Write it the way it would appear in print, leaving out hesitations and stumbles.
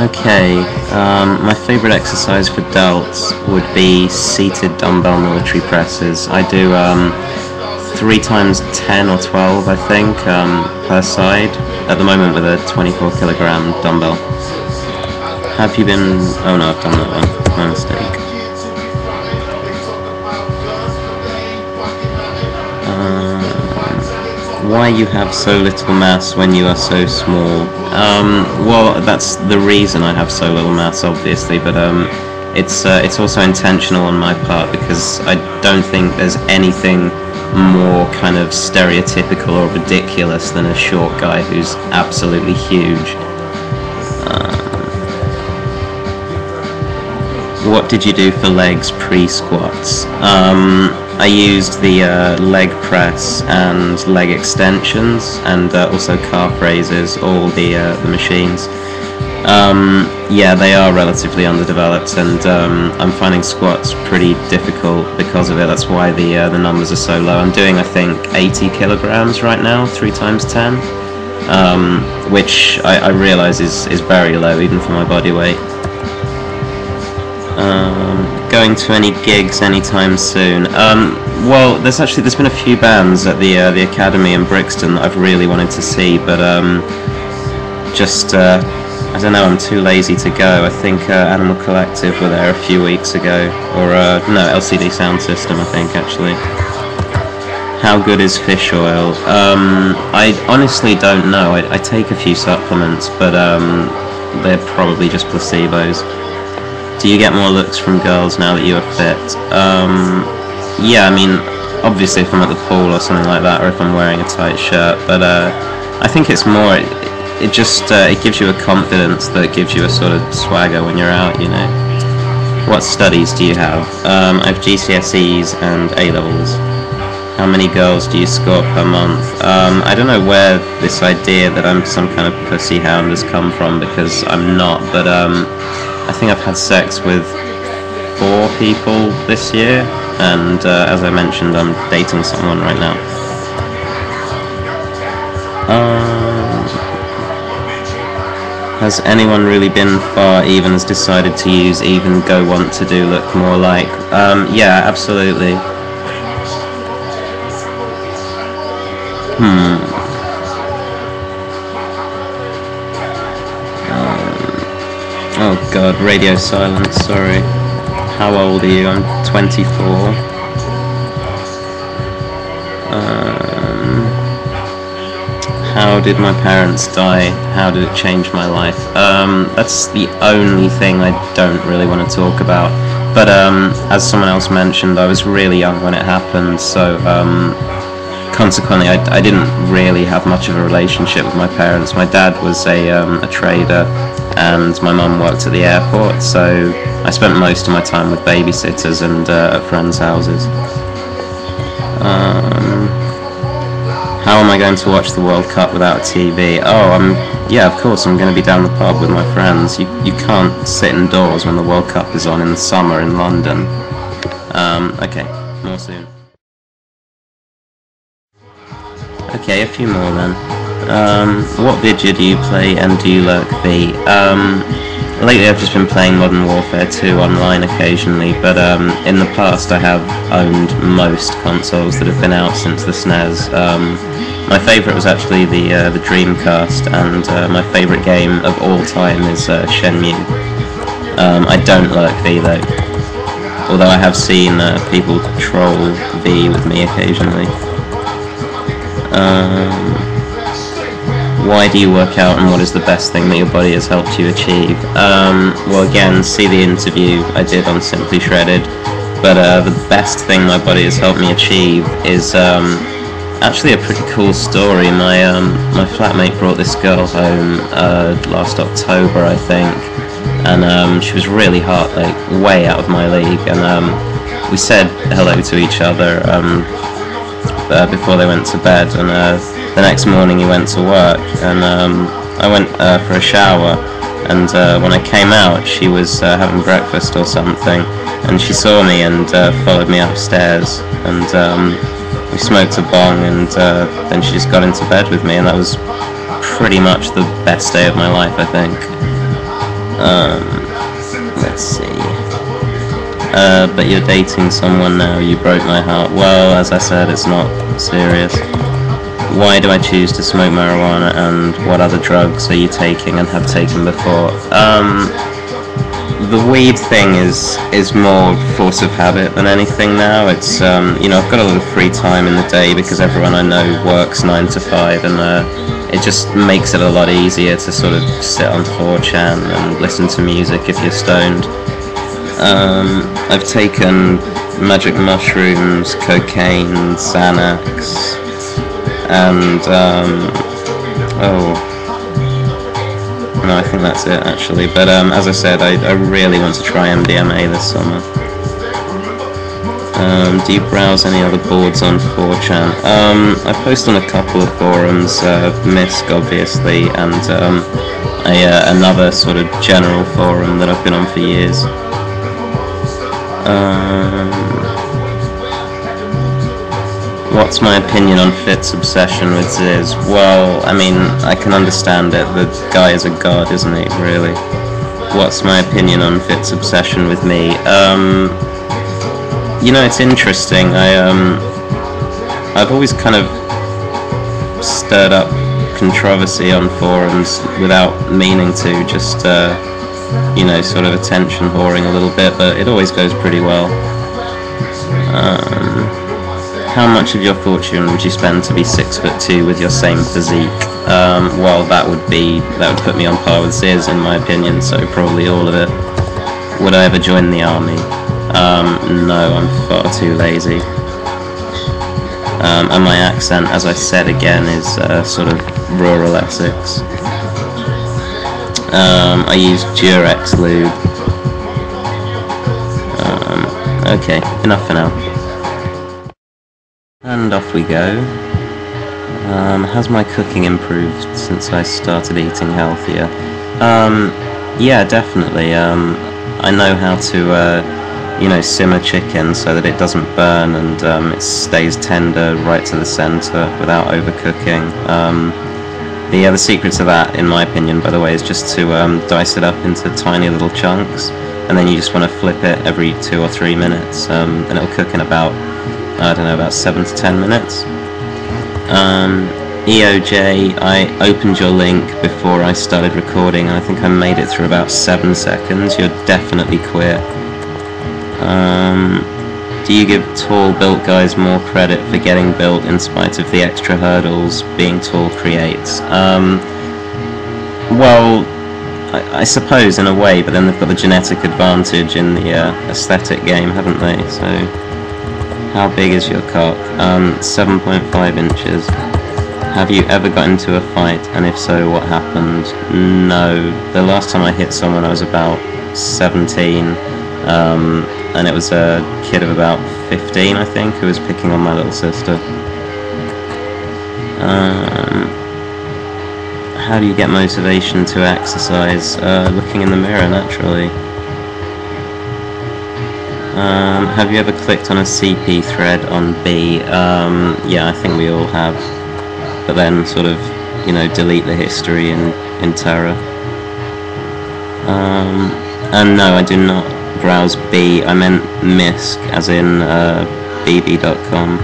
Okay, my favourite exercise for delts would be seated dumbbell military presses. I do 3 times 10 or 12, I think, per side, at the moment with a 24 kilogram dumbbell. Have you been... oh no, I've done that one, my mistake. Why you have so little mass when you are so small? Well, that's the reason I have so little mass, obviously, but it's also intentional on my part, because I don't think there's anything more kind of stereotypical or ridiculous than a short guy who's absolutely huge. What did you do for legs pre-squats? I used the leg press and leg extensions, and also calf raises, all the machines. Yeah, they are relatively underdeveloped, and I'm finding squats pretty difficult because of it. That's why the numbers are so low. I'm doing, I think, 80 kilograms right now, 3 times 10, which I realise is very low even for my body weight. Going to any gigs anytime soon? Well, there's been a few bands at the Academy in Brixton that I've really wanted to see, but I don't know, I'm too lazy to go. I think Animal Collective were there a few weeks ago, or no, LCD Sound System, I think, actually. How good is fish oil? I honestly don't know. I take a few supplements, but they're probably just placebos. Do you get more looks from girls now that you are fit? Yeah, I mean, obviously if I'm at the pool or something like that, or if I'm wearing a tight shirt, but I think it's more, it gives you a confidence that gives you a sort of swagger when you're out, you know. What studies do you have? I have GCSEs and A-levels. How many girls do you score per month? I don't know where this idea that I'm some kind of pussy hound has come from, because I'm not, but I think I've had sex with 4 people this year, and as I mentioned, I'm dating someone right now. Has anyone really been far even has decided to use even go want to do look more like? Yeah, absolutely. Oh god, radio silence, sorry. How old are you? I'm 24. How did my parents die? How did it change my life? That's the only thing I don't really want to talk about. But as someone else mentioned, I was really young when it happened, so consequently I didn't really have much of a relationship with my parents. My dad was a trader, and my mum worked at the airport, so I spent most of my time with babysitters and at friends' houses. How am I going to watch the World Cup without a TV? Oh, yeah, of course, I'm going to be down the pub with my friends. You can't sit indoors when the World Cup is on in the summer in London. Okay, more soon. Okay, a few more then. What video do you play, and do you lurk V? Lately I've just been playing Modern Warfare 2 online occasionally, but in the past I have owned most consoles that have been out since the SNES. My favourite was actually the Dreamcast, and my favourite game of all time is Shenmue. I don't lurk V though, although I have seen people troll V with me occasionally. Why do you work out, and what is the best thing that your body has helped you achieve? Well, again, see the interview I did on Simply Shredded, but the best thing my body has helped me achieve is actually a pretty cool story. My flatmate brought this girl home last October, I think, and she was really hot, like way out of my league, and we said hello to each other before they went to bed, and the next morning he went to work, and I went for a shower, and when I came out she was having breakfast or something, and she saw me and followed me upstairs, and we smoked a bong, and then she just got into bed with me, and that was pretty much the best day of my life, I think. Let's see. But you're dating someone now, you broke my heart. Well, as I said, it's not serious. Why do I choose to smoke marijuana, and what other drugs are you taking and have taken before? The weed thing is more force of habit than anything now. It's, you know, I've got a lot of free time in the day because everyone I know works 9 to 5, and it just makes it a lot easier to sort of sit on 4chan and listen to music if you're stoned. I've taken magic mushrooms, cocaine, Xanax, and no, I think that's it actually. But as I said, I really want to try MDMA this summer. Do you browse any other boards on 4chan? I post on a couple of forums, MISC obviously, and another sort of general forum that I've been on for years. What's my opinion on Fit's obsession with Ziz? Well, I mean, I can understand it. The guy is a god, isn't he, really? What's my opinion on Fit's obsession with me? You know, it's interesting. I've always kind of stirred up controversy on forums without meaning to, just, you know, sort of attention whoring a little bit, but it always goes pretty well. How much of your fortune would you spend to be 6'2" with your same physique? Well, that would put me on par with Ziz in my opinion, so probably all of it. Would I ever join the army? No, I'm far too lazy. And my accent, as I said again, is sort of rural Essex. I use Durex lube. Okay, enough for now. And off we go. Has my cooking improved since I started eating healthier? Yeah, definitely. I know how to, you know, simmer chicken so that it doesn't burn and it stays tender right to the center without overcooking. The secret to that, in my opinion, by the way, is just to dice it up into tiny little chunks, and then you just want to flip it every 2 or 3 minutes, and it'll cook in about, I don't know, about 7 to 10 minutes. EOJ, I opened your link before I started recording, and I think I made it through about 7 seconds. You're definitely queer. Do you give tall built guys more credit for getting built in spite of the extra hurdles being tall creates? Well, I suppose in a way, but then they've got the genetic advantage in the aesthetic game, haven't they? So, how big is your cock? 7.5 inches. Have you ever got into a fight, and if so, what happened? No. The last time I hit someone I was about 17, and it was a kid of about 15, I think, who was picking on my little sister. How do you get motivation to exercise? Looking in the mirror, naturally. Have you ever clicked on a CP thread on B? Yeah, I think we all have. But then sort of, you know, delete the history in terror. And no, I do not browse B. I meant MISC, as in bb.com.